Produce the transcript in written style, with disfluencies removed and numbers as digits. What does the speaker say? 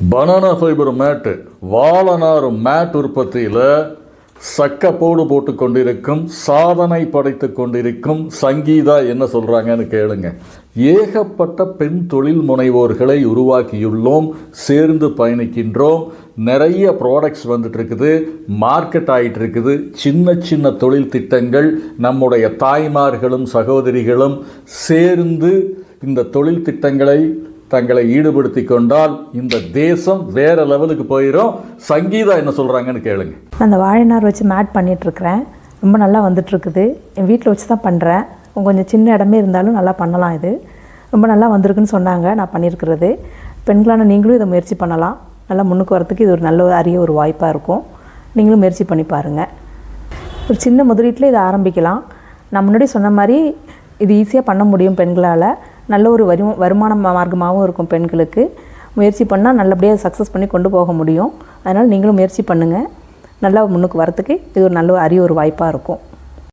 Banana fibre மேட்டு, வாழநாறு mat உற்பத்தியில் சக்கப்போடு போட்டு கொண்டிருக்கும், சாதனை படைத்து கொண்டிருக்கும் சங்கீதா என்ன சொல்கிறாங்கன்னு கேளுங்க. ஏகப்பட்ட பெண் தொழில் முனைவோர்களை உருவாக்கியுள்ளோம், சேர்ந்து பயணிக்கின்றோம். நிறைய ப்ராடக்ட்ஸ் வந்துட்டு இருக்குது, மார்க்கெட் ஆகிட்டு இருக்குது. சின்ன சின்ன தொழில் திட்டங்கள் நம்முடைய தாய்மார்களும் சகோதரிகளும் சேர்ந்து இந்த தொழில் திட்டங்களை தங்களை ஈடுபடுத்தி கொண்டால் இந்த தேசம் வேறு லெவலுக்கு போயிடும். சங்கீதா என்ன சொல்கிறாங்கன்னு கேளுங்க. அந்த வாழைநார் வச்சு மேட் பண்ணிகிட்ருக்கிறேன், ரொம்ப நல்லா வந்துட்டுருக்குது. என் வீட்டில் வச்சு தான் பண்ணுறேன். கொஞ்சம் சின்ன இடமே இருந்தாலும் நல்லா பண்ணலாம். இது ரொம்ப நல்லா வந்திருக்குன்னு சொன்னாங்க. நான் பண்ணியிருக்கிறது. பெண்களான நீங்களும் இதை முயற்சி பண்ணலாம். நல்லா முன்னுக்கு வரத்துக்கு இது ஒரு நல்ல அரிய ஒரு வாய்ப்பாக இருக்கும். நீங்களும் முயற்சி பண்ணி பாருங்கள். ஒரு சின்ன முதலீட்டில் இதை ஆரம்பிக்கலாம். நான் முன்னாடி சொன்ன மாதிரி இது ஈஸியாக பண்ண முடியும். பெண்களால் நல்ல ஒரு வருமான மார்க்கமாகவும் இருக்கும். பெண்களுக்கு முயற்சி பண்ணால் நல்லபடியாக சக்ஸஸ் பண்ணி கொண்டு போக முடியும். அதனால் நீங்களும் முயற்சி பண்ணுங்கள். நல்லா முன்னுக்கு வரத்துக்கு இது ஒரு நல்ல அரிய ஒரு வாய்ப்பாக இருக்கும்.